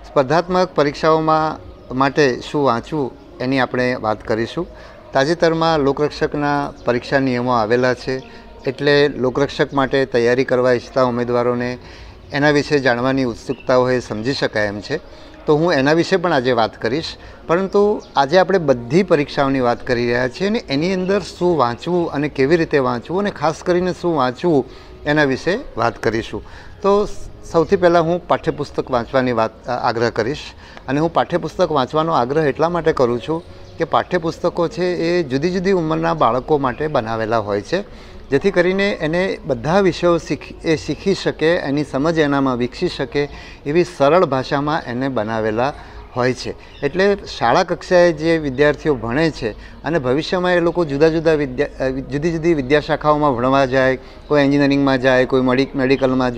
સ્પર્ધાત્મક પરીક્ષાઓમાં માટે શું વાંચવું એની આપણે વાત કરીશું. તાજેતરમાં લોકરક્ષકના પરીક્ષા નિયમો આવેલા છે, એટલે લોકરક્ષક માટે તૈયારી કરવા ઈચ્છતા ઉમેદવારોને એના વિશે જાણવાની ઉત્સુકતા હોય સમજી શકાય એમ છે. તો હું એના વિશે પણ આજે વાત કરીશ. પરંતુ આજે આપણે બધી પરીક્ષાઓની વાત કરી રહ્યા છીએ અને એની અંદર શું વાંચવું અને કેવી રીતે વાંચવું અને ખાસ કરીને શું વાંચવું એના વિશે વાત કરીશું. તો સૌથી પહેલાં હું પાઠ્યપુસ્તક વાંચવાની આગ્રહ કરીશ. અને હું પાઠ્યપુસ્તક વાંચવાનો આગ્રહ એટલા માટે કરું છું કે પાઠ્યપુસ્તકો છે એ જુદી જુદી ઉંમરના બાળકો માટે બનાવેલા હોય છે, જેથી કરીને એને બધા વિષયો શીખી શકે, એની સમજ એનામાં વિકસી શકે એવી સરળ ભાષામાં એને બનાવેલા હોય છે. એટલે શાળા કક્ષાએ જે વિદ્યાર્થીઓ ભણે છે અને ભવિષ્યમાં એ લોકો જુદી જુદી વિદ્યાશાખાઓમાં ભણવા જાય, કોઈ એન્જિનિયરિંગમાં જાય, કોઈ મેડિકલમાં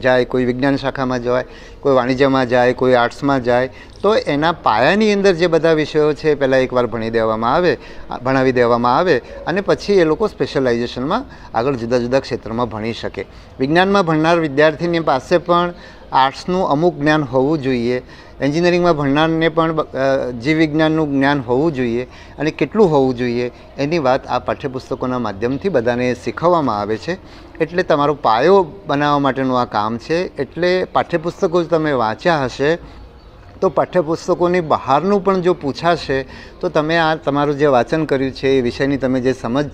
જાય, કોઈ વિજ્ઞાન શાખામાં જાય, કોઈ વાણિજ્યમાં જાય, કોઈ આર્ટ્સમાં જાય, તો એના પાયાની અંદર જે બધા વિષયો છે પહેલાં એકવાર ભણાવી દેવામાં આવે અને પછી એ લોકો સ્પેશિયલાઇઝેશનમાં આગળ જુદા જુદા ક્ષેત્રમાં ભણી શકે. વિજ્ઞાનમાં ભણનાર વિદ્યાર્થીની પાસે પણ આર્ટ્સનું અમુક જ્ઞાન હોવું જોઈએ, એન્જિનિયરિંગમાં ભણનારને પણ જીવ વિજ્ઞાનનું જ્ઞાન હોવું જોઈએ અને કેટલું હોવું જોઈએ એની વાત આ પાઠ્યપુસ્તકોના માધ્યમથી બધાને શીખવવામાં આવે છે. એટલે તમારો પાયો બનાવવા માટેનું આ કામ છે. એટલે પાઠ્યપુસ્તકો જ તમે વાંચ્યા હશે તો પાઠ્યપુસ્તકોની બહારનું પણ જો પૂછાશે તો તમે આ તમારું જે વાંચન કર્યું છે એ વિષયની તમે જે સમજ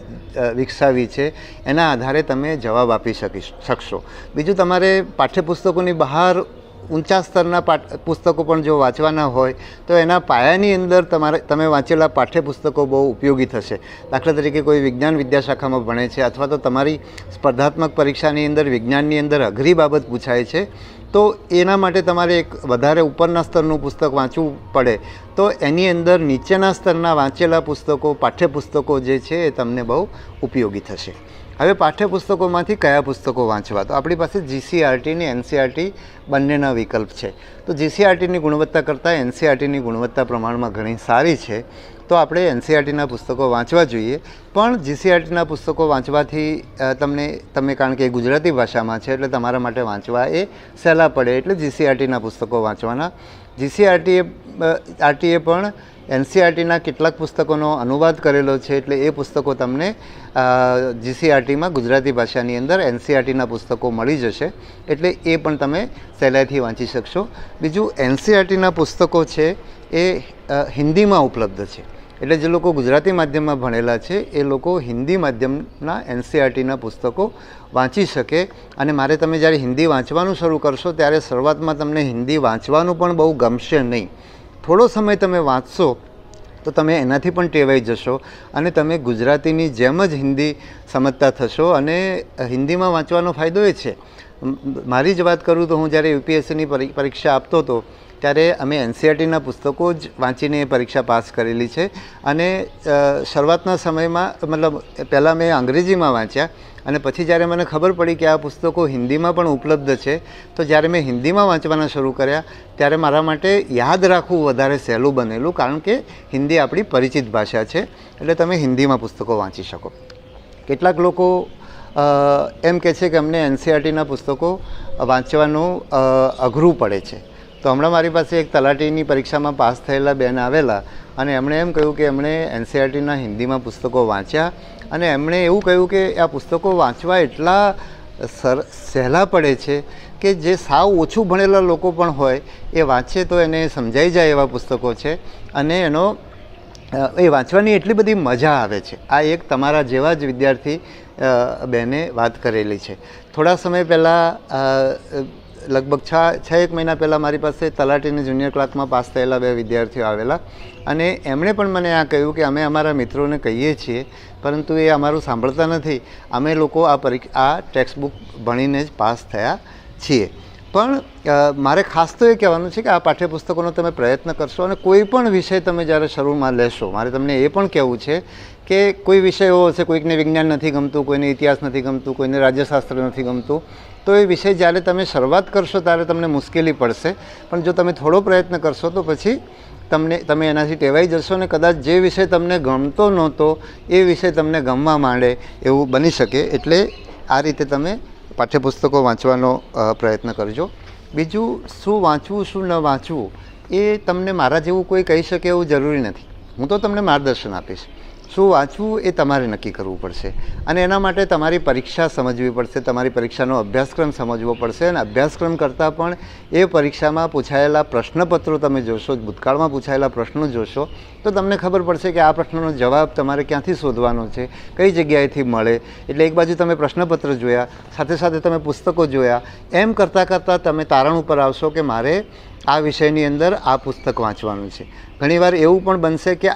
વિકસાવી છે એના આધારે તમે જવાબ આપી શકશો. બીજું, તમારે પાઠ્યપુસ્તકોની બહાર ઊંચા સ્તરના પુસ્તકો પણ જો વાંચવાના હોય તો એના પાયાની અંદર તમે વાંચેલા પાઠ્યપુસ્તકો બહુ ઉપયોગી થશે. દાખલા તરીકે કોઈ વિજ્ઞાન વિદ્યાશાખામાં ભણે છે અથવા તો તમારી સ્પર્ધાત્મક પરીક્ષાની અંદર વિજ્ઞાનની અંદર અઘરી બાબત પૂછાય છે, તો એના માટે તમારે એક વધારે ઉપરના સ્તરનું પુસ્તક વાંચવું પડે, તો એની અંદર નીચેના સ્તરના વાંચેલા પુસ્તકો, પાઠ્યપુસ્તકો જે છે એ તમને બહુ ઉપયોગી થશે. હવે પાઠ્યપુસ્તકોમાંથી કયા પુસ્તકો વાંચવા? તો આપણી પાસે જીસીઆરટી અને એનસીઆરટી બંનેના વિકલ્પ છે. તો જીસીઆરટીની ગુણવત્તા કરતાં એનસીઆરટીની ગુણવત્તા પ્રમાણમાં ઘણી સારી છે, તો આપણે એનસીઆરટીના પુસ્તકો વાંચવા જોઈએ. પણ જીસીઆરટીના પુસ્તકો વાંચવાથી તમે કારણ કે એ ગુજરાતી ભાષામાં છે એટલે તમારા માટે વાંચવા એ સહેલા પડે, એટલે જીસીઆરટીના પુસ્તકો વાંચવાના. જીસીઆરટીએ પણ એનસીઆરટીના કેટલાક પુસ્તકોનો અનુવાદ કરેલો છે, એટલે એ પુસ્તકો તમને જીસીઆરટીમાં ગુજરાતી ભાષાની અંદર એનસીઆરટીના પુસ્તકો મળી જશે, એટલે એ પણ તમે સહેલાઈથી વાંચી શકશો. બીજું, એનસીઆરટીના પુસ્તકો છે એ હિન્દીમાં ઉપલબ્ધ છે, એટલે જે લોકો ગુજરાતી માધ્યમમાં ભણેલા છે એ લોકો હિન્દી માધ્યમના એનસીઆરટીના પુસ્તકો વાંચી શકે. અને તમે જ્યારે હિન્દી વાંચવાનું શરૂ કરશો ત્યારે શરૂઆતમાં તમને હિન્દી વાંચવાનું પણ બહુ ગમશે નહીં. થોડો સમય તમે વાંચશો તો તમે એનાથી પણ ટેવાઈ જશો અને તમે ગુજરાતીની જેમ જ હિન્દી સમજતા થશો. અને હિન્દીમાં વાંચવાનો ફાયદો એ છે, મારી જ વાત કરું તો હું જ્યારે યુપીએસસીની પરીક્ષા આપતો હતો ત્યારે અમે એનસીઆરટીના પુસ્તકો જ વાંચીને પરીક્ષા પાસ કરેલી છે. અને શરૂઆતના સમયમાં પહેલાં મેં અંગ્રેજીમાં વાંચ્યા અને પછી જ્યારે મને ખબર પડી કે આ પુસ્તકો હિન્દીમાં પણ ઉપલબ્ધ છે, તો જ્યારે મેં હિન્દીમાં વાંચવાના શરૂ કર્યા ત્યારે મારા માટે યાદ રાખવું વધારે સહેલું બનેલું, કારણ કે હિન્દી આપણી પરિચિત ભાષા છે, એટલે તમે હિન્દીમાં પુસ્તકો વાંચી શકો. કેટલાક લોકો એમ કહે છે કે અમને એનસીઆરટીના પુસ્તકો વાંચવાનું અઘરું પડે છે. તો હમણાં મારી પાસે એક તલાટીની પરીક્ષામાં પાસ થયેલા બેન આવેલા અને એમણે એમ કહ્યું કે એમણે એનસીઆરટીના હિન્દીમાં પુસ્તકો વાંચ્યા અને એમણે એવું કહ્યું કે આ પુસ્તકો વાંચવા એટલા સહેલા પડે છે કે જે સાવ ઓછું ભણેલા લોકો પણ હોય એ વાંચે તો એને સમજાઈ જાય એવા પુસ્તકો છે અને એ વાંચવાની એટલી બધી મજા આવે છે. આ એક તમારા જેવા જ વિદ્યાર્થી બેને વાત કરેલી છે. થોડા સમય પહેલાં લગભગ 6 મહિના પહેલાં મારી પાસે તલાટીની જુનિયર ક્લાસમાં પાસ થયેલા 2 વિદ્યાર્થીઓ આવેલા અને એમણે પણ મને આ કહ્યું કે અમે અમારા મિત્રોને કહીએ છીએ પરંતુ એ અમારું સાંભળતા નથી, અમે લોકો આ ટેક્સ્ટ બુક ભણીને જ પાસ થયા છીએ. પણ મારે ખાસ તો એ કહેવાનું છે કે આ પાઠ્યપુસ્તકોનો તમે પ્રયત્ન કરશો અને કોઈ પણ વિષય તમે જ્યારે શરૂમાં લેશો, મારે તમને એ પણ કહેવું છે કે કોઈ વિષય એવો હશે, કોઈકને વિજ્ઞાન નથી ગમતું, કોઈને ઇતિહાસ નથી ગમતું, કોઈને રાજ્યશાસ્ત્ર નથી ગમતું, તો એ વિષય જ્યારે તમે શરૂઆત કરશો ત્યારે તમને મુશ્કેલી પડશે. પણ જો તમે થોડો પ્રયત્ન કરશો તો પછી તમે એનાથી ટેવાઈ જશો અને કદાચ જે વિષય તમને ગમતો નહોતો એ વિષય તમને ગમવા માંડે એવું બની શકે. એટલે આ રીતે તમે પાઠ્યપુસ્તકો વાંચવાનો પ્રયત્ન કરજો. બીજું શું વાંચવું શું ન વાંચવું એ તમને મારા જેવું કોઈ કહી શકે એવું જરૂરી નથી. હું તો તમને માર્ગદર્શન આપીશ. શું વાંચવું એ તમારે નક્કી કરવું પડશે અને એના માટે તમારી પરીક્ષા સમજવી પડશે, તમારી પરીક્ષાનો અભ્યાસક્રમ સમજવો પડશે અને અભ્યાસક્રમ કરતાં પણ એ પરીક્ષામાં પૂછાયેલા પ્રશ્નપત્રો તમે જોશો, ભૂતકાળમાં પૂછાયેલા પ્રશ્નો જોશો તો તમને ખબર પડશે કે આ પ્રશ્નનો જવાબ તમારે ક્યાંથી શોધવાનો છે, કઈ જગ્યાએથી મળે. એટલે એક બાજુ તમે પ્રશ્નપત્ર જોયા, સાથે સાથે તમે પુસ્તકો જોયા, એમ કરતાં કરતાં તમે તારણ ઉપર આવશો કે મારે આ વિષયની અંદર આ પુસ્તક વાંચવાનું છે. ઘણીવાર એવું પણ બનશે કે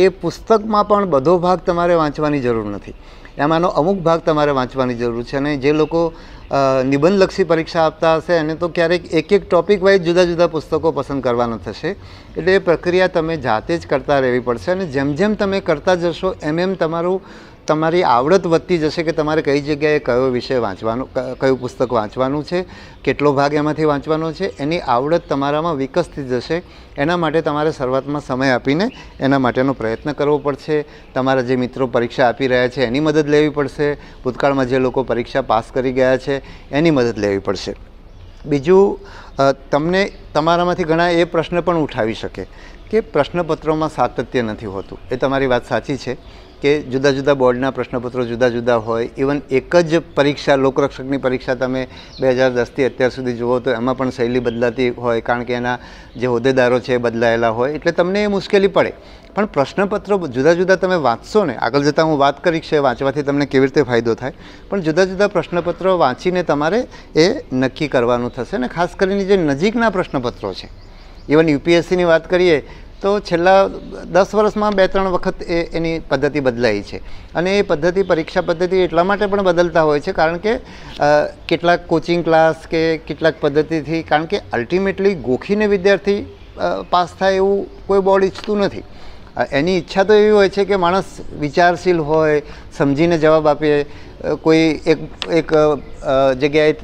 એ પુસ્તકમાં પણ બધો ભાગ તમારે વાંચવાની જરૂર નથી, એમાંનો અમુક ભાગ તમારે વાંચવાની જરૂર છે. અને જે લોકો નિબંધલક્ષી પરીક્ષા આપતા હશે એને તો ક્યારેક એક એક ટૉપિક વાઇઝ જુદા જુદા પુસ્તકો પસંદ કરવાના થશે. એટલે એ પ્રક્રિયા તમે જાતે જ કરતા રહેવી પડશે અને જેમ જેમ તમે કરતા જશો એમ એમ તમારી આવડત વધતી જશે કે તમારે કઈ જગ્યાએ કયો વિષય વાંચવાનો, કયું પુસ્તક વાંચવાનું છે, કેટલો ભાગ એમાંથી વાંચવાનો છે, એની આવડત તમારામાં વિકસતી જશે. એના માટે તમારે શરૂઆતમાં સમય આપીને એના માટેનો પ્રયત્ન કરવો પડશે. તમારા જે મિત્રો પરીક્ષા આપી રહ્યા છે એની મદદ લેવી પડશે. ભૂતકાળમાં જે લોકો પરીક્ષા પાસ કરી ગયા છે એની મદદ લેવી પડશે. બીજું, તમને તમારામાંથી ઘણા એ પ્રશ્ન પણ ઉઠાવી શકે કે પ્રશ્નપત્રોમાં સાતત્ય નથી હોતું. એ તમારી વાત સાચી છે કે જુદા જુદા બોર્ડના પ્રશ્નપત્રો જુદા જુદા હોય. ઇવન એક જ પરીક્ષા, લોકરક્ષકની પરીક્ષા તમે 2010થી અત્યાર સુધી જુઓ તો એમાં પણ શૈલી બદલાતી હોય, કારણ કે એના જે હોદ્દેદારો છે એ બદલાયેલા હોય, એટલે તમને એ મુશ્કેલી પડે. પણ પ્રશ્નપત્રો જુદા જુદા તમે વાંચશો ને, આગળ જતાં હું વાત કરીશ કે વાંચવાથી તમને કેવી રીતે ફાયદો થાય, પણ જુદા જુદા પ્રશ્નપત્રો વાંચીને તમારે એ નક્કી કરવાનું થશે. ને ખાસ કરીને જે નજીકના પ્રશ્નપત્રો છે, ઇવન યુપીએસસીની વાત કરીએ તો છેલ્લા 10 વર્ષમાં 2-3 વખત એની પદ્ધતિ બદલાઈ છે. અને એ પદ્ધતિ, પરીક્ષા પદ્ધતિ એટલા માટે પણ બદલતા હોય છે કારણ કે કેટલાક કોચિંગ ક્લાસ કે કેટલાક પદ્ધતિથી, કારણ કે અલ્ટિમેટલી ગોખીને વિદ્યાર્થી પાસ થાય એવું કોઈ બોર્ડ ઈચ્છતું નથી. એની ઈચ્છા તો એવી હોય છે કે માણસ વિચારશીલ હોય, સમજીને જવાબ આપે. કોઈ એક જગ્યાએ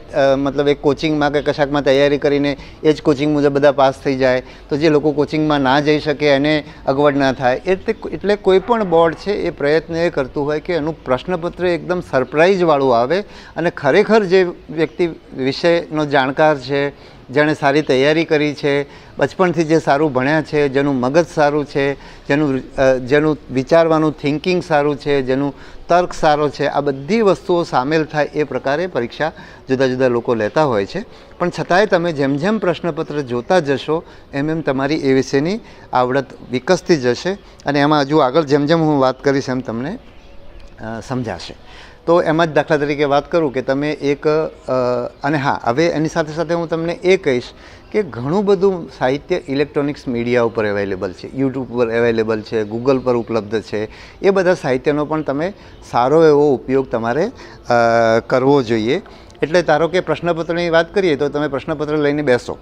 મતલબ એક કોચિંગમાં કે કશાકમાં તૈયારી કરીને એ જ કોચિંગ મુજબ બધા પાસ થઈ જાય, તો જે લોકો કોચિંગમાં ના જઈ શકે એને અગવડ ના થાય. એટલે કોઈ પણ બોર્ડ છે એ પ્રયત્ન એ કરતું હોય કે એનું પ્રશ્નપત્ર એકદમ સરપ્રાઇઝવાળું આવે અને ખરેખર જે વ્યક્તિ વિષયનો જાણકાર છે, જેણે સારી તૈયારી કરી છે, બચપણથી જે સારું ભણ્યા છે, જેનું મગજ સારું છે, જેનું વિચારવાનું થિંકિંગ સારું છે, જેનું તર્ક સારો છે, આ બધી વસ્તુઓ સામેલ થાય એ પ્રકારે પરીક્ષા જુદા જુદા લોકો લેતા હોય છે. પણ છતાંય તમે જેમ જેમ પ્રશ્નપત્ર જોતા જશો એમ એમ તમારી એ વિશેની આવડત વિકસતી જશે અને એમાં હજુ આગળ જેમ જેમ હું વાત કરીશ એમ તમને સમજાશે. તો એમાં જ દાખલા તરીકે વાત કરું કે તમે અને હા, હવે એની સાથે સાથે હું તમને એ કહીશ કે ઘણું બધું સાહિત્ય ઇલેક્ટ્રોનિક્સ મીડિયા ઉપર અવેલેબલ છે, યુટ્યુબ પર અવેલેબલ છે, ગૂગલ પર ઉપલબ્ધ છે. એ બધા સાહિત્યનો પણ તમે સારો એવો ઉપયોગ તમારે કરવો જોઈએ. એટલે ધારો કે પ્રશ્નપત્રની વાત કરીએ તો તમે પ્રશ્નપત્ર લઈને બેસો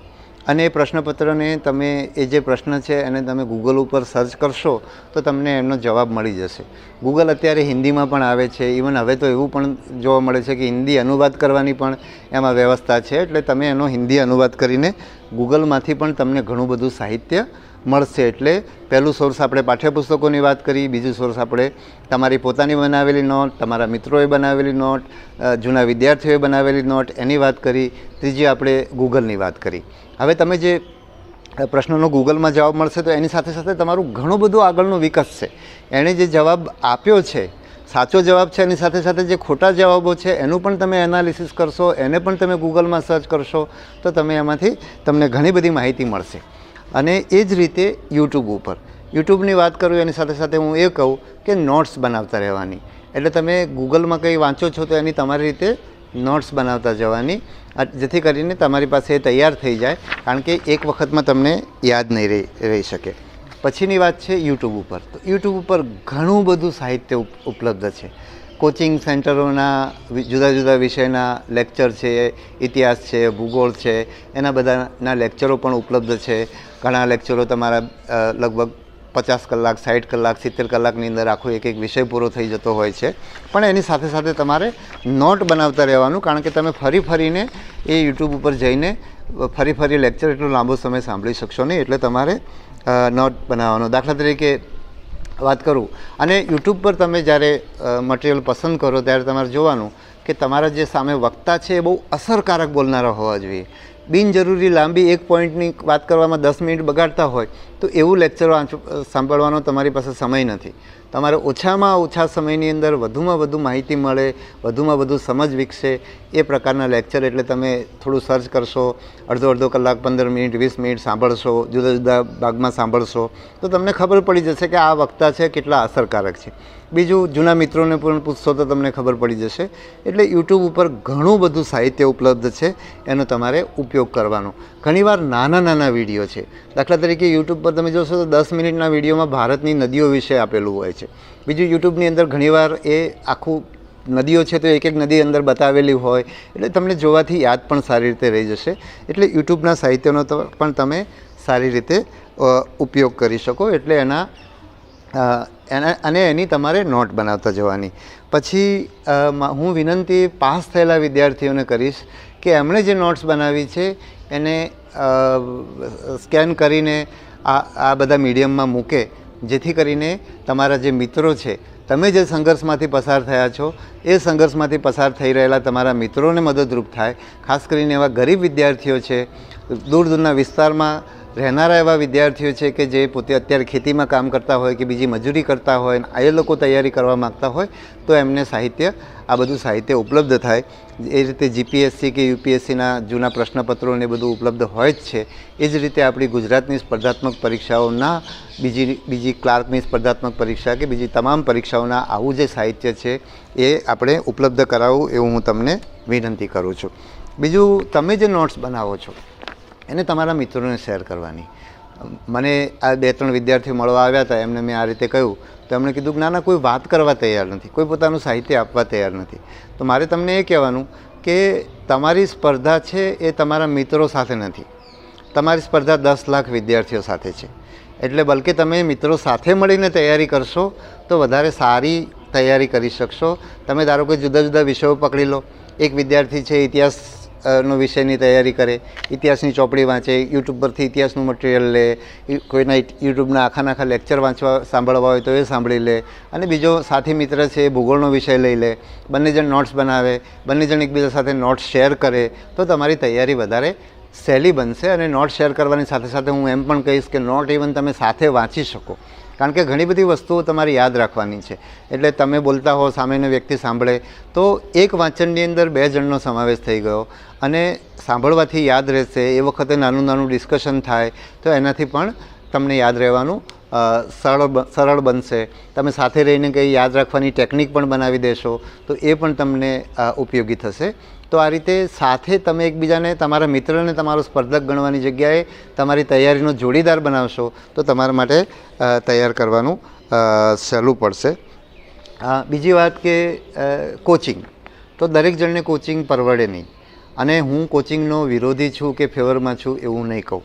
અને એ પ્રશ્નપત્રને તમે, એ જે પ્રશ્ન છે એને તમે ગૂગલ ઉપર સર્ચ કરશો તો તમને એમનો જવાબ મળી જશે. ગૂગલ અત્યારે હિન્દીમાં પણ આવે છે. ઇવન હવે તો એવું પણ જોવા મળે છે કે હિન્દી અનુવાદ કરવાની પણ એમાં વ્યવસ્થા છે. એટલે તમે એનો હિન્દી અનુવાદ કરીને ગૂગલમાંથી પણ તમને ઘણું બધું સાહિત્ય મળશે. એટલે પહેલું સોર્સ આપણે પાઠ્યપુસ્તકોની વાત કરી, બીજું સોર્સ આપણે તમારી પોતાની બનાવેલી નોટ, તમારા મિત્રોએ બનાવેલી નોટ, જૂના વિદ્યાર્થીઓએ બનાવેલી નોટ, એની વાત કરી, ત્રીજી આપણે ગૂગલની વાત કરી. હવે તમે જે પ્રશ્નનો ગૂગલમાં જવાબ મળશે તો એની સાથે સાથે તમારું ઘણું બધું આગળનો વિકાસ છે. એણે જે જવાબ આપ્યો છે, સાચો જવાબ છે, એની સાથે સાથે જે ખોટા જવાબો છે એનું પણ તમે એનાલિસિસ કરશો, એને પણ તમે ગૂગલમાં સર્ચ કરશો તો તમે એમાંથી તમને ઘણી બધી માહિતી મળશે. અને એ જ રીતે યુટ્યુબની વાત કરું એની સાથે સાથે હું એ કહું કે નોટ્સ બનાવતા રહેવાની. એટલે તમે ગૂગલમાં કંઈ વાંચો છો તો એની તમારી રીતે નોટ્સ બનાવતા જવાની, જેથી કરીને તમારી પાસે એ તૈયાર થઈ જાય, કારણ કે એક વખતમાં તમને યાદ નહીં રહી શકે. પછીની વાત છે યુટ્યુબ ઉપર. તો યુટ્યુબ ઉપર ઘણું બધું સાહિત્ય ઉપલબ્ધ છે. કોચિંગ સેન્ટરોના જુદા જુદા વિષયના લેક્ચર છે, ઇતિહાસ છે, ભૂગોળ છે, એના બધાના લેક્ચરો પણ ઉપલબ્ધ છે. ઘણા લેક્ચરો તમારા લગભગ 50 કલાક, 60 કલાક, 70 કલાકની અંદર આખો એક વિષય પૂરો થઈ જતો હોય છે. પણ એની સાથે સાથે તમારે નોટ બનાવતા રહેવાનું, કારણ કે તમે ફરીને એ યુટ્યુબ ઉપર જઈને ફરી લેક્ચર એટલો લાંબો સમય સાંભળી શકશો નહીં. એટલે તમારે નોટ બનાવવાનો. દાખલા તરીકે વાત કરું, અને યુટ્યુબ પર તમે જ્યારે મટિરિયલ પસંદ કરો ત્યારે તમારે જોવાનું કે તમારા જે સામે વક્તા છે એ બહુ અસરકારક બોલનારા હોવા જોઈએ. બિનજરૂરી લાંબી એક પોઈન્ટની વાત કરવામાં 10 મિનિટ બગાડતા હોય તો એવું લેક્ચર સાંભળવાનો તમારી પાસે સમય નથી. તમારે ઓછામાં ઓછા સમયની અંદર વધુમાં વધુ માહિતી મળે, વધુમાં વધુ સમજ વિકસે એ પ્રકારના લેક્ચર. એટલે તમે થોડું સર્ચ કરશો, અડધો કલાક 15 મિનિટ 20 મિનિટ સાંભળશો, જુદા જુદા ભાગમાં સાંભળશો તો તમને ખબર પડી જશે કે આ વક્તા છે કેટલા અસરકારક છે. બીજું, જૂના મિત્રોને પણ પૂછશો તો તમને ખબર પડી જશે. એટલે યુટ્યુબ ઉપર ઘણું બધું સાહિત્ય ઉપલબ્ધ છે, એનો તમારે ઉપયોગ કરવાનો. ઘણીવાર નાના નાના વિડીયો છે, દાખલા તરીકે યુટ્યુબ પર તમે જોશો તો 10 મિનિટના વિડીયોમાં ભારતની નદીઓ વિશે આપેલું હોય છે. બીજું, યુટ્યુબની અંદર ઘણીવાર એ આખું નદીઓ છે તો એક એક નદી અંદર બતાવેલી હોય, એટલે તમને જોવાથી યાદ પણ સારી રીતે રહી જશે. એટલે યુટ્યુબના સાહિત્યનો પણ તમે સારી રીતે ઉપયોગ કરી શકો. એટલે એની તમારે નોટ બનાવતા જવાની. પછી હું વિનંતી પાસ થયેલા વિદ્યાર્થીઓને કરીશ કે એમણે જે નોટ્સ બનાવી છે એને સ્કેન કરીને આ બધા મીડિયમમાં મૂકે, જેથી કરીને તમારા જે મિત્રો છે, તમે જે સંઘર્ષમાંથી પસાર થયા છો એ સંઘર્ષમાંથી પસાર થઈ રહેલા તમારા મિત્રોને મદદરૂપ થાય. ખાસ કરીને એવા ગરીબ વિદ્યાર્થીઓ છે, દૂર દૂરના વિસ્તારમાં રહેનારા એવા વિદ્યાર્થીઓ છે કે જે પોતે અત્યારે ખેતીમાં કામ કરતા હોય કે બીજી મજૂરી કરતા હોય, એ લોકો તૈયારી કરવા માગતા હોય તો એમને આ બધું સાહિત્ય ઉપલબ્ધ થાય. એ રીતે જીપીએસસી કે યુપીએસસીના જૂના પ્રશ્નપત્રો ને બધું ઉપલબ્ધ હોય જ છે. એ જ રીતે આપણી ગુજરાતની સ્પર્ધાત્મક પરીક્ષાઓના બીજી ક્લાર્કની સ્પર્ધાત્મક પરીક્ષા કે બીજી તમામ પરીક્ષાઓના આવું જે સાહિત્ય છે એ આપણે ઉપલબ્ધ કરાવવું એવું હું તમને વિનંતી કરું છું. બીજું, તમે જે નોટ્સ બનાવો છો એને તમારા મિત્રોને શેર કરવાની. મને આ 2-3 વિદ્યાર્થીઓ મળવા આવ્યા હતા, એમને મેં આ રીતે કહ્યું તો એમણે કીધું કે ના કોઈ વાત કરવા તૈયાર નથી, કોઈ પોતાનું સાહિત્ય આપવા તૈયાર નથી. તો મારે તમને એ કહેવાનું કે તમારી સ્પર્ધા છે એ તમારા મિત્રો સાથે નથી, તમારી સ્પર્ધા 10 લાખ વિદ્યાર્થીઓ સાથે છે. એટલે બલકે તમે મિત્રો સાથે મળીને તૈયારી કરશો તો વધારે સારી તૈયારી કરી શકશો. તમે ધારો કે જુદા જુદા વિષયો પકડી લો. એક વિદ્યાર્થી છે ઇતિહાસ નો વિષયની તૈયારી કરે, ઇતિહાસની ચોપડી વાંચે, યુટ્યુબ પરથી ઇતિહાસનું મટીરિયલ લે, કોઈના યુટ્યુબના આખા લેક્ચર સાંભળવા હોય તો એ સાંભળી લે, અને બીજો સાથી મિત્ર છે એ ભૂગોળનો વિષય લઈ લે. બંને જણ નોટ્સ બનાવે, બંને જણ એકબીજા સાથે નોટ્સ શેર કરે તો તમારી તૈયારી વધારે સહેલી બનશે. અને નોટ શેર કરવાની સાથે સાથે હું એમ પણ કહીશ કે નોટ ઇવન તમે સાથે વાંચી શકો, કારણ કે ઘણી બધી વસ્તુઓ તમારે યાદ રાખવાની છે. એટલે તમે બોલતા હો, સામેનો વ્યક્તિ સાંભળે તો એક વાંચનની અંદર 2 જણનો સમાવેશ થઈ ગયો અને સાંભળવાથી યાદ રહેશે. એ વખતે નાનું ડિસ્કશન થાય તો એનાથી પણ તમને યાદ રહેવાનું સરળ બનશે. તમે સાથે રહીને કંઈ યાદ રાખવાની ટેકનિક પણ બનાવી દેશો તો એ પણ તમને ઉપયોગી થશે. તો આ રીતે સાથે તમે એકબીજાને, તમારા મિત્રને તમારો સ્પર્ધક ગણવાની જગ્યાએ તમારી તૈયારીનો જોડીદાર બનાવશો તો તમારા માટે તૈયાર કરવાનું સહેલું પડશે. બીજી વાત કે કોચિંગ, તો દરેક જણને કોચિંગ પરવડે નહીં. અને હું કોચિંગનો વિરોધી છું કે ફેવરમાં છું એવું નહીં કહું,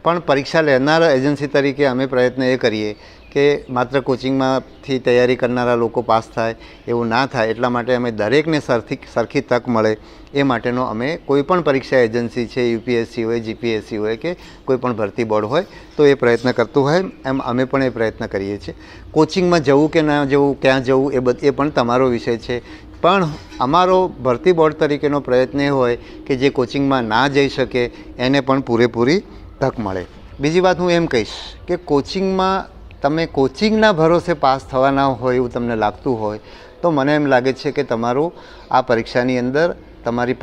પણ પરીક્ષા લેનારા એજન્સી તરીકે અમે પ્રયત્ન એ કરીએ કે માત્ર કોચિંગમાંથી તૈયારી કરનારા લોકો પાસ થાય એવું ના થાય. એટલા માટે અમે દરેકને સરખી તક મળે એ માટેનો અમે કોઈપણ પરીક્ષા એજન્સી છે, યુપીએસસી હોય, જીપીએસસી હોય કે કોઈપણ ભરતી બોર્ડ હોય તો એ પ્રયત્ન કરતું હોય એમ અમે પણ એ પ્રયત્ન કરીએ છીએ. કોચિંગમાં જવું કે ના જવું, ક્યાં જવું એ પણ તમારો વિષય છે. પણ અમારો ભરતી બોર્ડ તરીકેનો પ્રયત્ન એ હોય કે જે કોચિંગમાં ના જઈ શકે એને પણ પૂરેપૂરી તક મળે. બીજી વાત હું એમ કહીશ કે કોચિંગમાં તમે કોચિંગના ભરોસે પાસ થવાના હોય એવું તમને લાગતું હોય તો મને એમ લાગે છે કે તમારું આ પરીક્ષાની અંદર તમારી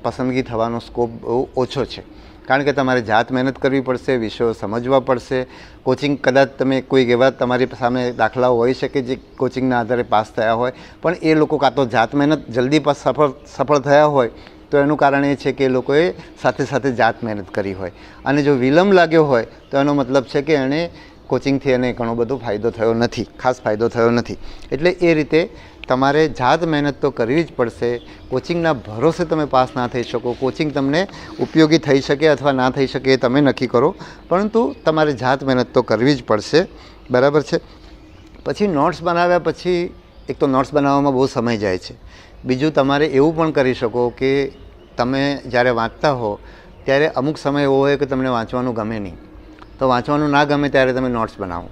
પસંદગી થવાનો સ્કોપ બહુ ઓછો છે. કારણ કે તમારે જાત મહેનત કરવી પડશે, વિષયો સમજવા પડશે. કોચિંગ કદાચ તમે કોઈ એવા તમારી સામે દાખલાઓ હોઈ શકે જે કોચિંગના આધારે પાસ થયા હોય, પણ એ લોકો કાં તો જાત મહેનત જલ્દી સફળ થયા હોય તો એનું કારણ એ છે કે એ લોકોએ સાથે સાથે જાત મહેનત કરી હોય. અને જો વિલંબ લાગ્યો હોય તો એનો મતલબ છે કે એણે કોચિંગથી એને ઘણો બધો ફાયદો થયો નથી, ખાસ ફાયદો થયો નથી. એટલે એ રીતે તમારે જાત મહેનત તો કરવી જ પડશે. કોચિંગના ભરોસે તમે પાસ ના થઈ શકો, કોચિંગ તમને ઉપયોગી થઈ શકે અથવા ના થઈ શકે એ તમે નક્કી કરો, પરંતુ તમારે જાત મહેનત તો કરવી જ પડશે. બરાબર છે. પછી નોટ્સ બનાવ્યા પછી એક તો નોટ્સ બનાવવામાં બહુ સમય જાય છે. બીજું, તમારે એવું પણ કરી શકો કે તમે જ્યારે વાંચતા હો ત્યારે અમુક સમય એવો હોય કે તમને વાંચવાનું ગમે નહીં, તો વાંચવાનું ના ગમે ત્યારે તમે નોટ્સ બનાવો,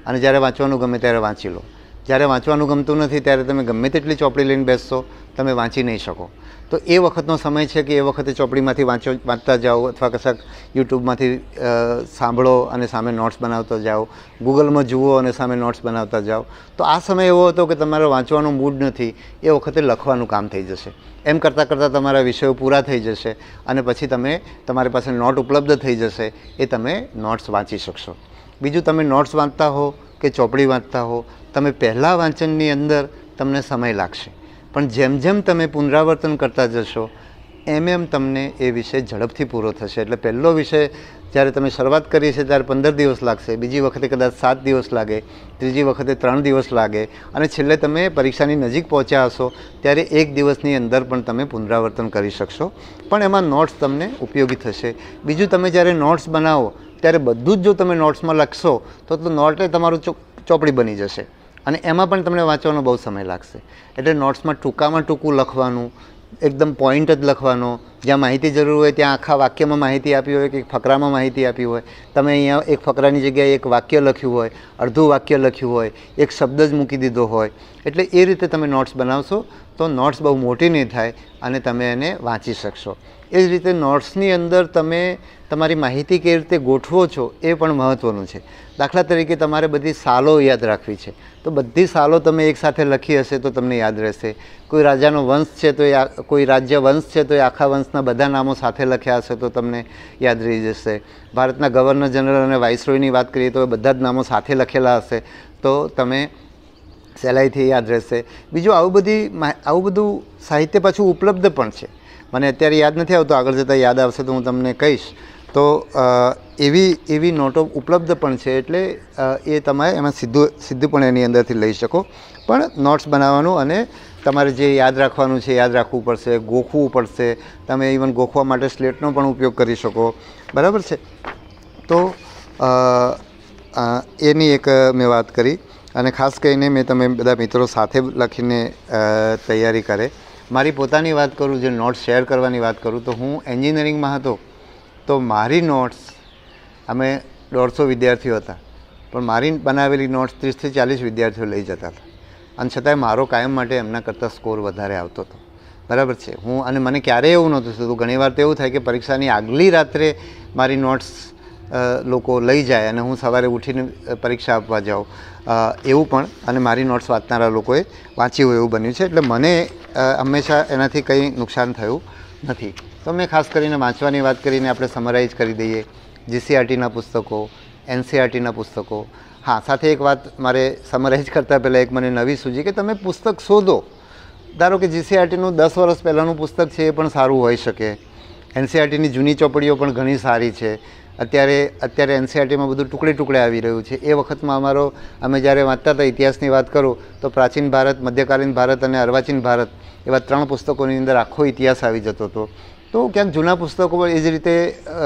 અને જ્યારે વાંચવાનું ગમે ત્યારે વાંચી લો. જ્યારે વાંચવાનું ગમતું નથી ત્યારે તમે ગમે તેટલી ચોપડી લઈને બેસશો તમે વાંચી નહીં શકો. તો એ વખતનો સમય છે કે એ વખતે ચોપડીમાંથી વાંચતા જાઓ અથવા કશાક યુટ્યુબમાંથી સાંભળો અને સામે નોટ્સ બનાવતા જાઓ, ગૂગલમાં જુઓ અને સામે નોટ્સ બનાવતા જાઓ. તો આ સમય એવો હતો કે તમારો વાંચવાનો મૂડ નથી, એ વખતે લખવાનું કામ થઈ જશે. એમ કરતાં કરતાં તમારા વિષયો પૂરા થઈ જશે અને પછી તમારી પાસે નોટ ઉપલબ્ધ થઈ જશે, એ તમે નોટ્સ વાંચી શકશો. બીજું, તમે નોટ્સ વાંચતા હો કે ચોપડી વાંચતા હો, તમે પહેલાં વાંચનની અંદર તમને સમય લાગશે, પણ જેમ જેમ તમે પુનરાવર્તન કરતા જશો એમ તમને એ વિષય ઝડપથી પૂરો થશે. એટલે પહેલો વિષય જ્યારે તમે શરૂઆત કરી છે ત્યારે 15 દિવસ લાગશે, બીજી વખતે કદાચ 7 દિવસ લાગે, ત્રીજી વખતે 3 દિવસ લાગે અને છેલ્લે તમે પરીક્ષાની નજીક પહોંચ્યા હશો ત્યારે 1 દિવસની અંદર પણ તમે પુનરાવર્તન કરી શકશો. પણ એમાં નોટ્સ તમને ઉપયોગી થશે. બીજું, તમે જ્યારે નોટ્સ બનાવો ત્યારે બધું જ જો તમે નોટ્સમાં લખશો તો નોટે તમારું ચોપડી બની જશે અને એમાં પણ તમને વાંચવાનો બહુ સમય લાગશે. એટલે નોટ્સમાં ટૂંકામાં ટૂંકું લખવાનું, એકદમ પોઈન્ટ જ લખવાનો. જ્યાં માહિતી જરૂર હોય ત્યાં આખા વાક્યમાં માહિતી આપી હોય કે એક ફકરામાં માહિતી આપી હોય, તમે અહીંયા એક ફકરાની જગ્યાએ એક વાક્ય લખ્યું હોય, અડધું વાક્ય લખ્યું હોય, એક શબ્દ જ મૂકી દીધો હોય. એટલે એ રીતે તમે નોટ્સ બનાવશો તો નોટ્સ બહુ મોટી નહીં થાય અને તમે એને વાંચી શકશો. એ જ રીતે નોટ્સની અંદર તમે તમારી માહિતી કેવી રીતે ગોઠવો છો એ પણ મહત્ત્વનું છે. દાખલા તરીકે તમારે બધી સાલો યાદ રાખવી છે, તો બધી સાલો તમે એકસાથે લખી હશે તો તમને યાદ રહેશે. કોઈ રાજાનો વંશ છે તો કોઈ રાજ્ય વંશ છે તો એ આખા વંશના બધા નામો સાથે લખ્યા હશે તો તમને યાદ રહી જશે. ભારતના ગવર્નર જનરલ અને વાઇસરોયની વાત કરીએ તો બધા જ નામો સાથે લખેલા હશે તો તમે સહેલાઈથી યાદ રહેશે. બીજું, આવું બધું સાહિત્ય પાછું ઉપલબ્ધ પણ છે. મને અત્યારે યાદ નથી આવતું, આગળ જતાં યાદ આવશે તો હું તમને કહીશ. તો એવી નોટો ઉપલબ્ધ પણ છે. એટલે એ તમે એમાં સીધું પણ એની અંદરથી લઈ શકો. પણ નોટ્સ બનાવવાનું અને તમારે જે યાદ રાખવાનું છે યાદ રાખવું પડશે, ગોખવું પડશે. તમે ઇવન ગોખવા માટે સ્લેટનો પણ ઉપયોગ કરી શકો. બરાબર છે. તો એની એક મેં વાત કરી અને ખાસ કરીને મેં તમે બધા મિત્રો સાથે લખીને તૈયારી કરે. મારી પોતાની વાત કરું, જે નોટ્સ શેર કરવાની વાત કરું, તો હું એન્જિનિયરિંગમાં હતો તો મારી નોટ્સ, અમે 150 વિદ્યાર્થીઓ હતા, પણ મારી બનાવેલી નોટ્સ 30 થી 40 વિદ્યાર્થીઓ લઈ જતા હતા અને છતાંય મારો કાયમ માટે એમના કરતાં સ્કોર વધારે આવતો હતો. બરાબર છે. અને મને ક્યારેય એવું નહોતું થતું. ઘણીવાર તો એવું થાય કે પરીક્ષાની આગલી રાત્રે મારી નોટ્સ લોકો લઈ જાય અને હું સવારે ઉઠીને પરીક્ષા આપવા જાઉં, એવું પણ અને મારી નોટ્સ વાંચનારા લોકોએ વાંચ્યું એવું બન્યું છે. એટલે મને હંમેશા એનાથી કંઈ નુકસાન થયું નથી. તો મેં ખાસ કરીને વાંચવાની વાત કરીને આપણે સમરાઇઝ કરી દઈએ. જીસીઆરટીના પુસ્તકો, એનસીઆરટીના પુસ્તકો. હા, સાથે એક વાત મારે સમરાઇઝ કરતાં પહેલાં એક મને નવી સૂઝી કે તમે પુસ્તક શોધો. ધારો કે જીસીઆરટીનું 10 વર્ષ પહેલાંનું પુસ્તક છે એ પણ સારું હોઈ શકે. એનસીઆરટીની જૂની ચોપડીઓ પણ ઘણી સારી છે. અત્યારે એનસીઆરટીમાં બધું ટુકડે આવી રહ્યું છે. એ વખતમાં અમે જ્યારે વાંચતા હતા, ઇતિહાસની વાત કરું તો પ્રાચીન ભારત, મધ્યકાલીન ભારત અને અર્વાચીન ભારત એવા 3 પુસ્તકોની અંદર આખો ઇતિહાસ આવી જતો હતો. તો ક્યાંક જૂના પુસ્તકો પણ એ જ રીતે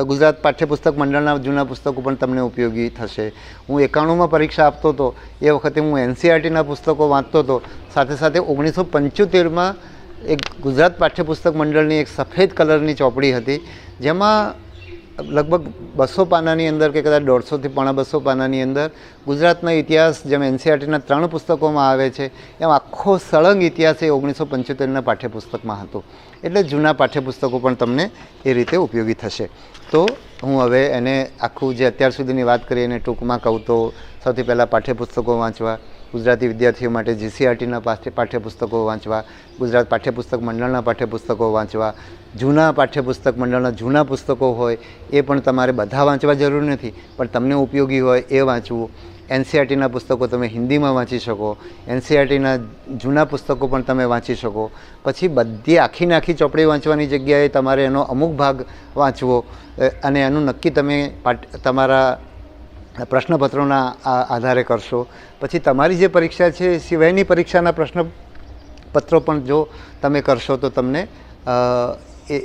ગુજરાત પાઠ્યપુસ્તક મંડળના જૂના પુસ્તકો પણ તમને ઉપયોગી થશે. હું 91માં પરીક્ષા આપતો હતો એ વખતે હું એનસીઆરટીના પુસ્તકો વાંચતો હતો. સાથે સાથે 1975માં એક ગુજરાત પાઠ્યપુસ્તક મંડળની એક સફેદ કલરની ચોપડી હતી, જેમાં લગભગ 200 પાનાની અંદર કે કદાચ 150 થી 250 પાનાની અંદર ગુજરાતનો ઇતિહાસ, જેમ એનસીઆરટીના 3 પુસ્તકોમાં આવે છે એમ આખો સળંગ ઇતિહાસ એ 1975ના પાઠ્યપુસ્તકમાં હતો. એટલે જૂના પાઠ્યપુસ્તકો પણ તમને એ રીતે ઉપયોગી થશે. તો હું હવે એને આખું જે અત્યાર સુધીની વાત કરી એને ટૂંકમાં કહું તો સૌથી પહેલાં પાઠ્યપુસ્તકો વાંચવા, ગુજરાતી વિદ્યાર્થીઓ માટે જીસીઆરટીના પાઠ્યપુસ્તકો વાંચવા, ગુજરાત પાઠ્યપુસ્તક મંડળના પાઠ્યપુસ્તકો વાંચવા, જૂના પાઠ્યપુસ્તક મંડળના જૂના પુસ્તકો હોય એ પણ તમારે બધા વાંચવા જરૂર નથી, પણ તમને ઉપયોગી હોય એ વાંચવું. એનસીઆરટીના પુસ્તકો તમે હિન્દીમાં વાંચી શકો, એનસીઆરટીના જૂના પુસ્તકો પણ તમે વાંચી શકો. પછી બધી આખી ચોપડી વાંચવાની જગ્યાએ તમારે એનો અમુક ભાગ વાંચવો અને એનું નક્કી તમે તમારા પ્રશ્નપત્રોના આધારે કરશો. પછી તમારી જે પરીક્ષા છે એ સિવાયની પરીક્ષાના પ્રશ્નપત્રો પણ જો તમે કરશો તો તમને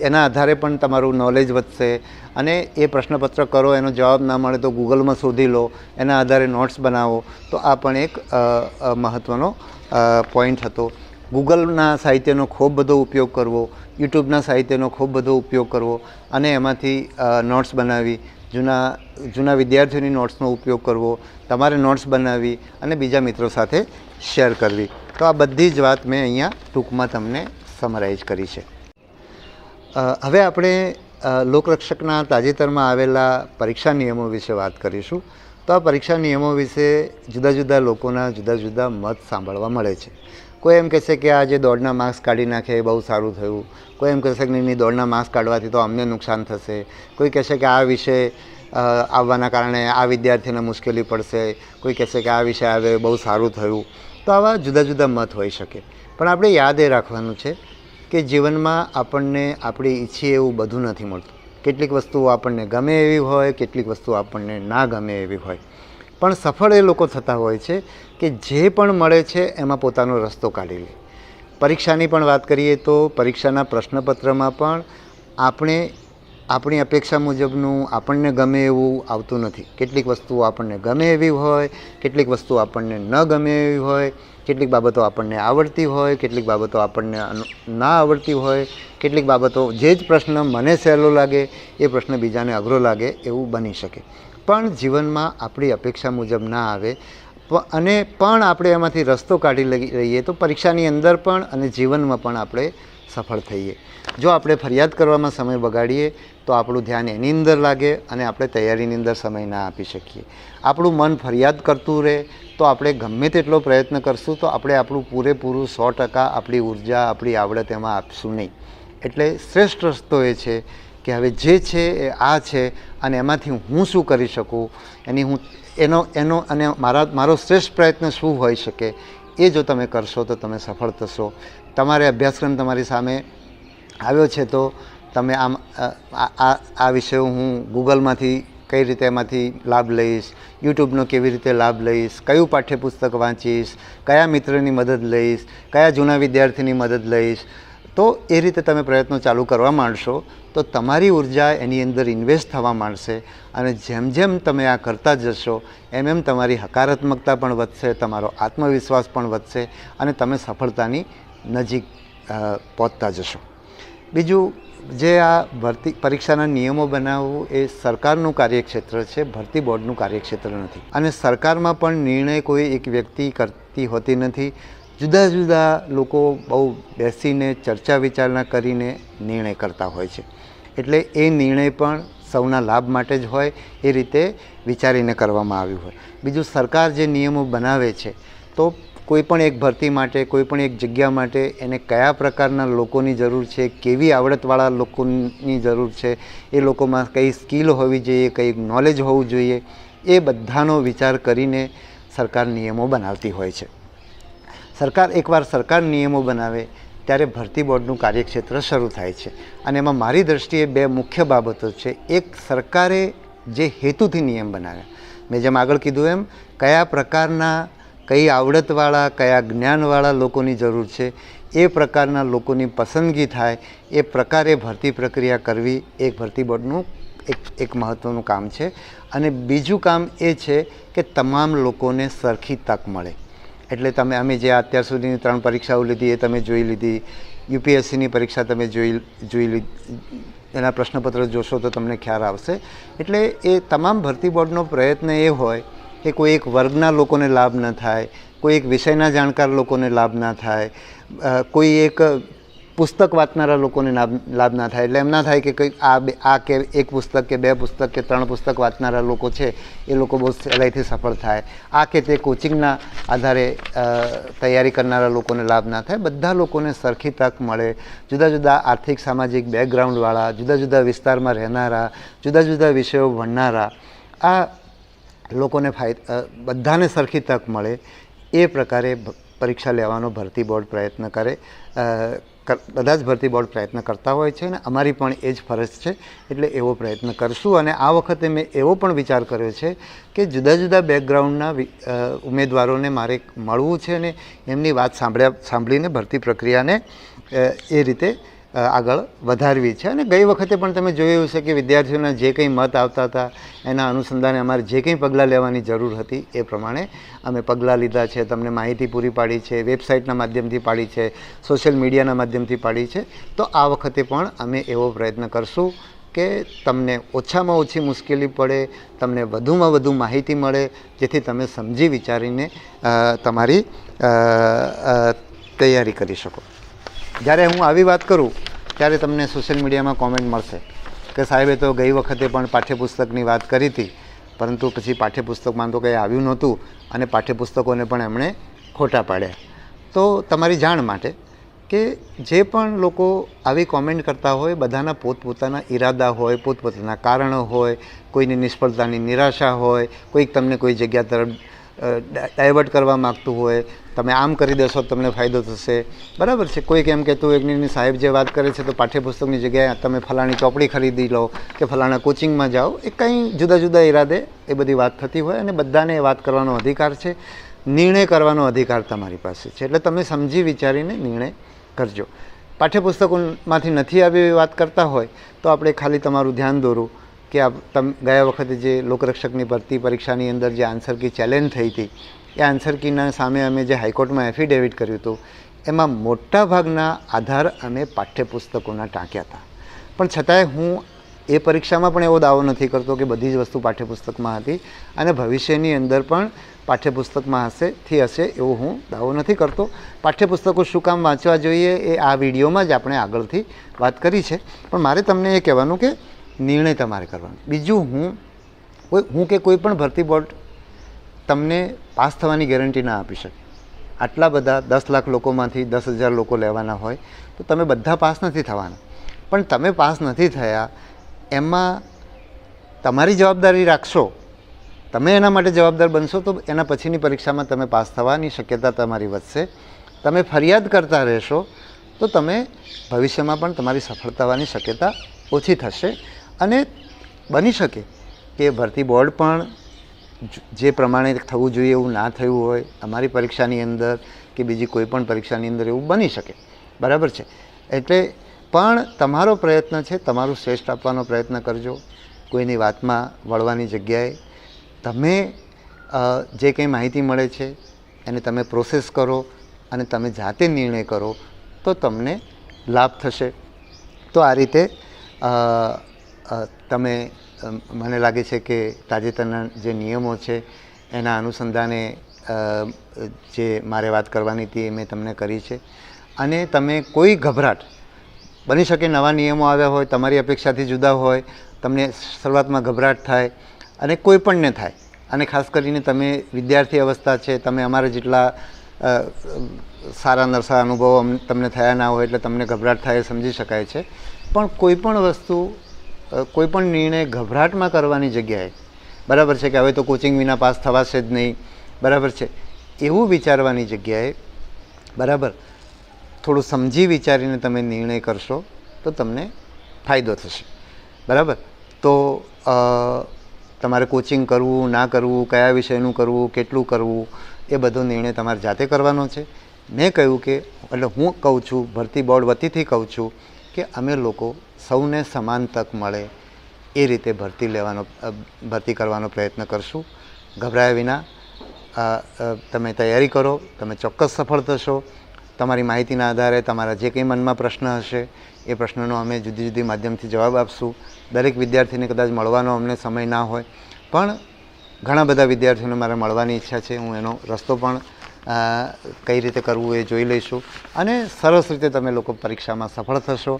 એના આધારે પણ તમારું નોલેજ વધશે. અને એ પ્રશ્નપત્ર કરો, એનો જવાબ ના મળે તો ગૂગલમાં શોધી લો, એના આધારે નોટ્સ બનાવો. તો આ પણ એક મહત્ત્વનો પોઈન્ટ હતો. ગૂગલના સાહિત્યનો ખૂબ બધો ઉપયોગ કરવો, યુટ્યુબના સાહિત્યનો ખૂબ બધો ઉપયોગ કરવો અને એમાંથી નોટ્સ બનાવી, જૂના વિદ્યાર્થીઓની નોટ્સનો ઉપયોગ કરવો, તમારે નોટ્સ બનાવી અને બીજા મિત્રો સાથે શેર કરવી. તો આ બધી જ વાત મેં અહીંયા ટૂંકમાં તમને સમરાઇઝ કરી છે. હવે આપણે લોકરક્ષકના તાજેતરમાં આવેલા પરીક્ષા નિયમો વિશે વાત કરીશું. તો આ પરીક્ષા નિયમો વિશે જુદા જુદા લોકોના જુદા જુદા મત સાંભળવા મળે છે. કોઈ એમ કહેશે કે આ જે દોડના માર્ક્સ કાઢી નાખે એ બહુ સારું થયું. કોઈ એમ કહેશે કે નહીં, દોડના માર્ક્સ કાઢવાથી તો અમને નુકસાન થશે. કોઈ કહેશે કે આ વિષય આવવાના કારણે આ વિદ્યાર્થીને મુશ્કેલી પડશે. કોઈ કહેશે કે આ વિષય આવે બહુ સારું થયું. તો આવા જુદા જુદા મત હોઈ શકે. પણ આપણે યાદ એ રાખવાનું છે કે જીવનમાં આપણને આપણે ઈચ્છીએ એવું બધું નથી મળતું. કેટલીક વસ્તુઓ આપણને ગમે એવી હોય, કેટલીક વસ્તુઓ આપણને ના ગમે એવી હોય. પણ સફળ એ લોકો થતા હોય છે કે જે પણ મળે છે એમાં પોતાનો રસ્તો કાઢી લે. પરીક્ષાની પણ વાત કરીએ તો પરીક્ષાના પ્રશ્નપત્રમાં પણ આપણે આપણી અપેક્ષા મુજબનું આપણને ગમે એવું આવતું નથી. કેટલીક વસ્તુઓ આપણને ગમે એવી હોય, કેટલીક વસ્તુઓ આપણને ન ગમે એવી હોય, કેટલીક બાબતો આપણને આવડતી હોય, કેટલીક બાબતો આપણને ના આવડતી હોય, કેટલીક બાબતો જે જ પ્રશ્ન મને સહેલો લાગે એ પ્રશ્ન બીજાને અઘરો લાગે એવું બની શકે. પણ જીવનમાં આપણી અપેક્ષા મુજબ ના આવે અને પણ આપણે એમાંથી રસ્તો કાઢી લઈએ તો પરીક્ષાની અંદર પણ અને જીવનમાં પણ આપણે સફળ થઈએ. જો આપણે ફરિયાદ કરવામાં સમય બગાડીએ તો આપણું ધ્યાન એની અંદર લાગે અને આપણે તૈયારીની અંદર સમય ના આપી શકીએ. આપણું મન ફરિયાદ કરતું રહે તો આપણે ગમે તેટલો પ્રયત્ન કરશું તો આપણે આપણું પૂરેપૂરું 100% આપણી ઉર્જા, આપણી આવડત એમાં આપશું નહીં. એટલે શ્રેષ્ઠ રસ્તો એ છે કે હવે જે છે એ આ છે અને એમાંથી હું શું કરી શકું, એનો અને મારો શ્રેષ્ઠ પ્રયત્ન શું હોઈ શકે એ જો તમે કરશો તો તમે સફળ થશો. તમારે અભ્યાસક્રમ તમારી સામે આવ્યો છે તો તમે આ વિષયો હું ગૂગલમાંથી કઈ રીતે એમાંથી લાભ લઈશ, યુટ્યુબનો કેવી રીતે લાભ લઈશ, કયું પાઠ્યપુસ્તક વાંચીશ, કયા મિત્રની મદદ લઈશ, કયા જૂના વિદ્યાર્થીની મદદ લઈશ. તો એ રીતે તમે પ્રયત્નો ચાલુ કરવા માંડશો તો તમારી ઉર્જા એની અંદર ઇન્વેસ્ટ થવા માંડશે અને જેમ જેમ તમે આ કરતા જશો એમ એમ તમારી હકારાત્મકતા પણ વધશે, તમારો આત્મવિશ્વાસ પણ વધશે અને તમે સફળતાની નજીક પહોંચતા જશો. બીજું, જે આ ભરતી પરીક્ષાના નિયમો બનાવવું એ સરકારનું કાર્યક્ષેત્ર છે, ભરતી બોર્ડનું કાર્યક્ષેત્ર નથી. અને સરકારમાં પણ નિર્ણય કોઈ એક વ્યક્તિ કરતી હોતી નથી. જુદા જુદા લોકો બહુ બેસીને ચર્ચા વિચારણા કરીને નિર્ણય કરતા હોય છે. એટલે એ નિર્ણય પણ સૌના લાભ માટે જ હોય એ રીતે વિચારીને કરવામાં આવ્યું હોય. બીજું, સરકાર જે નિયમો બનાવે છે તો કોઈ પણ એક ભરતી માટે, કોઈ પણ એક જગ્યા માટે એને કયા પ્રકારના લોકોની જરૂર છે, કેવી આવડતવાળા લોકોની જરૂર છે, એ લોકોમાં કઈ સ્કિલ હોવી જોઈએ, કઈ નોલેજ હોવું જોઈએ, એ બધાનો વિચાર કરીને સરકાર નિયમો બનાવતી હોય છે. એકવાર સરકાર નિયમો બનાવે ત્યારે ભરતી બોર્ડનું કાર્યક્ષેત્ર શરૂ થાય છે. અને એમાં મારી દૃષ્ટિએ બે મુખ્ય બાબતો છે. એક, સરકારે જે હેતુથી નિયમ બનાવ્યા, મેં જેમ આગળ કીધું એમ કયા પ્રકારના, કઈ આવડતવાળા, કયા જ્ઞાનવાળા લોકોની જરૂર છે, એ પ્રકારના લોકોની પસંદગી થાય એ પ્રકારે ભરતી પ્રક્રિયા કરવી એ ભરતી બોર્ડનું એક મહત્ત્વનું કામ છે. અને બીજું કામ એ છે કે તમામ લોકોને સરખી તક મળે. એટલે અમે જે અત્યાર સુધીની 3 પરીક્ષાઓ લીધી એ તમે જોઈ લીધી, યુપીએસસીની પરીક્ષા તમે જોઈ લીધી, એના પ્રશ્નપત્ર જોશો તો તમને ખ્યાલ આવશે. એટલે એ તમામ ભરતી બોર્ડનો પ્રયત્ન એ હોય કે કોઈ એક વર્ગના લોકોને લાભ ન થાય, કોઈ એક વિષયના જાણકાર લોકોને લાભ ના થાય, કોઈ એક પુસ્તક વાંચનારા લોકોને લાભ ના થાય. એટલે એમ ના થાય કે કંઈક આ કે એક પુસ્તક કે 2 પુસ્તક કે 3 પુસ્તક વાંચનારા લોકો છે એ લોકો બહુ સહેલાઈથી સફળ થાય, આ કે તે કોચિંગના આધારે તૈયારી કરનારા લોકોને લાભ ના થાય. બધા લોકોને સરખી તક મળે. જુદા જુદા આર્થિક સામાજિક બેકગ્રાઉન્ડવાળા, જુદા જુદા વિસ્તારમાં રહેનારા, જુદા જુદા વિષયો ભણનારા, આ લોકોને બધાને સરખી તક મળે એ પ્રકારે પરીક્ષા લેવાનો ભરતી બોર્ડ પ્રયત્ન કરે. બધા જ ભરતી બોર્ડ પ્રયત્ન કરતા હોય છે અને અમારી પણ એ જ ફરજ છે. એટલે એવો પ્રયત્ન કરશું. અને આ વખતે મેં એવો પણ વિચાર કર્યો છે કે જુદા જુદા બેકગ્રાઉન્ડના ઉમેદવારોને મારે મળવું છે અને એમની વાત સાંભળીને ભરતી પ્રક્રિયાને એ રીતે આગળ વધારવી છે. અને ગઈ વખતે પણ તમે જોયું હશે કે વિદ્યાર્થીઓના જે કંઈ મત આવતા હતા એના અનુસંધાને અમારે જે કંઈ પગલાં લેવાની જરૂર હતી એ પ્રમાણે અમે પગલાં લીધા છે. તમને માહિતી પૂરી પાડી છે, વેબસાઇટના માધ્યમથી પાડી છે, સોશિયલ મીડિયાના માધ્યમથી પાડી છે. તો આ વખતે પણ અમે એવો પ્રયત્ન કરશું કે તમને ઓછામાં ઓછી મુશ્કેલી પડે, તમને વધુમાં વધુ માહિતી મળે, જેથી તમે સમજી વિચારીને તમારી તૈયારી કરી શકો. જ્યારે હું આવી વાત કરું ત્યારે તમને સોશિયલ મીડિયામાં કોમેન્ટ મળશે કે સાહેબે તો ગઈ વખતે પણ પાઠ્યપુસ્તકની વાત કરી હતી, પરંતુ પછી પાઠ્યપુસ્તકમાં તો કંઈ આવ્યું નહોતું અને પાઠ્યપુસ્તકોને પણ એમણે ખોટા પાડ્યા. તો તમારી જાણ માટે કે જે પણ લોકો આવી કોમેન્ટ કરતા હોય બધાના પોતપોતાના ઈરાદા હોય, પોતપોતાના કારણો હોય, કોઈની નિષ્ફળતાની નિરાશા હોય, કોઈક તમને કોઈ જગ્યા તરફ ડાયવર્ટ કરવા માગતું હોય, તમે આમ કરી દેશો તમને ફાયદો થશે, બરાબર છે. કોઈક એમ કહેતું હોય કે સાહેબ જે વાત કરે છે તો પાઠ્યપુસ્તકની જગ્યાએ તમે ફલાણી ચોપડી ખરીદી લો કે ફલાણા કોચિંગમાં જાઓ, એ કંઈ જુદા જુદા ઈરાદે એ બધી વાત થતી હોય અને બધાને એ વાત કરવાનો અધિકાર છે. નિર્ણય કરવાનો અધિકાર તમારી પાસે છે, એટલે તમે સમજી વિચારીને નિર્ણય કરજો. પાઠ્યપુસ્તકોમાંથી નથી આવી એવી વાત કરતા હોય તો આપણે ખાલી તમારું ધ્યાન દોરું કે ગયા વખતે જે લોકરક્ષકની ભરતી પરીક્ષાની અંદર જે આન્સર કી ચેલેન્જ થઈ હતી એ આન્સર કીના સામે અમે જે હાઈકોર્ટમાં એફિડેવિટ કર્યું હતું એમાં મોટા ભાગના આધાર અમે પાઠ્યપુસ્તકોના ટાંક્યા હતા. પણ છતાંય હું એ પરીક્ષામાં પણ એવો દાવો નથી કરતો કે બધી જ વસ્તુ પાઠ્યપુસ્તકમાં હતી અને ભવિષ્યની અંદર પણ પાઠ્યપુસ્તકમાં હશે એવો હું દાવો નથી કરતો. પાઠ્યપુસ્તકો શું કામ વાંચવા જોઈએ એ આ વિડીયોમાં જ આપણે આગળથી વાત કરી છે. પણ મારે તમને એ કહેવાનું કે નિર્ણય તમારે કરવાનો. બીજું હું કે કોઈ પણ ભરતી બોર્ડ તમને પાસ થવાની ગેરંટી ના આપી શકે. આટલા બધા 10 લાખ લોકોમાંથી 10,000 લોકો લેવાના હોય તો તમે બધા પાસ નથી થવાના. પણ તમે પાસ નથી થયા એમાં તમારી જવાબદારી રાખશો, તમે એના માટે જવાબદાર બનશો તો એના પછીની પરીક્ષામાં તમે પાસ થવાની શક્યતા તમારી વધશે. તમે ફરિયાદ કરતા રહેશો તો તમે ભવિષ્યમાં પણ તમારી સફળ થવાની શક્યતા ઓછી થશે. અને બની શકે કે ભરતી બોર્ડ પણ જે પ્રમાણે થવું જોઈએ એવું ના થયું હોય અમારી પરીક્ષાની અંદર કે બીજી કોઈ પણ પરીક્ષાની અંદર એવું બની શકે, બરાબર છે. એટલે પણ તમારો પ્રયત્ન છે, તમારું શ્રેષ્ઠ આપવાનો પ્રયત્ન કરજો. કોઈની વાતમાં વળવાની જગ્યાએ તમે જે કંઈ માહિતી મળે છે એને તમે પ્રોસેસ કરો અને તમે જાતે નિર્ણય કરો તો તમને લાભ થશે. તો આ રીતે તમે મને લાગે છે કે તાજેતરના જે નિયમો છે એના અનુસંધાને જે મારે વાત કરવાની હતી એ મેં તમને કરી છે. અને તમે કોઈ ગભરાટ, બની શકે નવા નિયમો આવ્યા હોય, તમારી અપેક્ષાથી જુદા હોય, તમને શરૂઆતમાં ગભરાટ થાય અને કોઈ પણને થાય. અને ખાસ કરીને તમે વિદ્યાર્થી અવસ્થા છે, તમે અમારા જેટલા સારા નરસા અનુભવો તમને થયા ના હોય એટલે તમને ગભરાટ થાય એ સમજી શકાય છે. પણ કોઈ પણ વસ્તુ, કોઈ પણ નિર્ણય ગભરાટમાં કરવાની જગ્યાએ, બરાબર છે, કે હવે તો કોચિંગ વિના પાસ થવાશે જ નહીં, બરાબર છે, એવું વિચારવાની જગ્યાએ, બરાબર, થોડું સમજી વિચારીને તમે નિર્ણય કરશો તો તમને ફાયદો થશે, બરાબર. તો તમારે કોચિંગ કરવું ના કરવું, કયા વિષયનું કરવું, કેટલું કરવું, એ બધો નિર્ણય તમારે જાતે કરવાનો છે. મેં કહ્યું કે, એટલે હું કહું છું, ભરતી બોર્ડ વતીથી કહું છું કે અમે લોકો સૌને સમાન તક મળે એ રીતે ભરતી કરવાનો પ્રયત્ન કરશું. ગભરાયા વિના તમે તૈયારી કરો, તમે ચોક્કસ સફળ થશો. તમારી માહિતીના આધારે તમારા જે કંઈ મનમાં પ્રશ્ન હશે એ પ્રશ્નનો અમે જુદી જુદી માધ્યમથી જવાબ આપશું. દરેક વિદ્યાર્થીને કદાચ મળવાનો અમને સમય ના હોય, પણ ઘણા બધા વિદ્યાર્થીઓને મારે મળવાની ઈચ્છા છે. હું એનો રસ્તો પણ કઈ રીતે કરવું એ જોઈ લઈશું અને સરસ રીતે તમે લોકો પરીક્ષામાં સફળ થશો.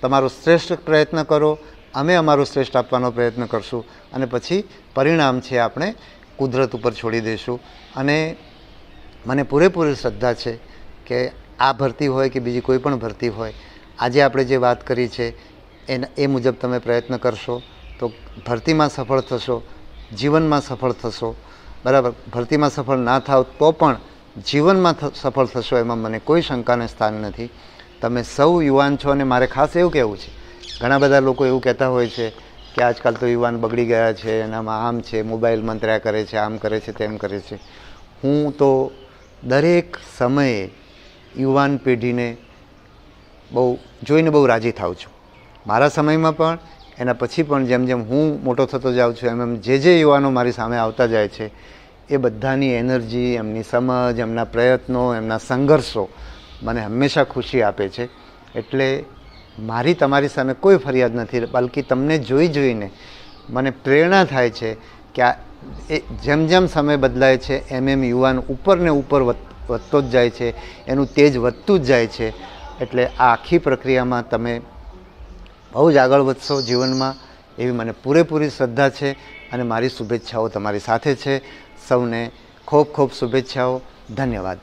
તમારો શ્રેષ્ઠ પ્રયત્ન કરો, અમે અમારો શ્રેષ્ઠ આપવાનો પ્રયત્ન કરશું અને પછી પરિણામ છે આપણે કુદરત ઉપર છોડી દઈશું. અને મને પૂરેપૂરી શ્રદ્ધા છે કે આ ભરતી હોય કે બીજી કોઈ પણ ભરતી હોય, આજે આપણે જે વાત કરી છે એ મુજબ તમે પ્રયત્ન કરશો તો ભરતીમાં સફળ થશો, જીવનમાં સફળ થશો, બરાબર. ભરતીમાં સફળ ના થાવ તો પણ જીવનમાં સફળ થશો એમાં મને કોઈ શંકાને સ્થાન નથી. તમે સૌ યુવાન છો અને મારે ખાસ એવું કહેવું છે, ઘણા બધા લોકો એવું કહેતા હોય છે કે આજકાલ તો યુવાન બગડી ગયા છે, એનામાં આમ છે, મોબાઈલ મંત્ર્યા કરે છે, આમ કરે છે, તેમ કરે છે. હું તો દરેક સમયે યુવાન પેઢીને જોઈને બહુ રાજી થાઉં છું. મારા સમયમાં પણ, એના પછી પણ, જેમ જેમ હું મોટો થતો જાઉં છું એમ એમ જે યુવાનો મારી સામે આવતા જાય છે એ બધાની એનર્જી, એમની સમજ, એમના પ્રયત્નો, એમના સંઘર્ષો મને હંમેશા ખુશી આપે છે. એટલે મારી તમારી સામે કોઈ ફરિયાદ નથી, બલ્કિ તમને જોઈને મને પ્રેરણા થાય છે કે જેમ જેમ સમય બદલાય છે એમ એમ યુવાન ઉપર ને ઉપર વધતો જ જાય છે, એનું તેજ વધતું જ જાય છે. એટલે આ આખી પ્રક્રિયામાં તમે બહુ જ આગળ વધશો જીવનમાં એવી મને પૂરેપૂરી શ્રદ્ધા છે અને મારી શુભેચ્છાઓ તમારી સાથે છે. સૌને ખૂબ ખૂબ શુભેચ્છાઓ. ધન્યવાદ.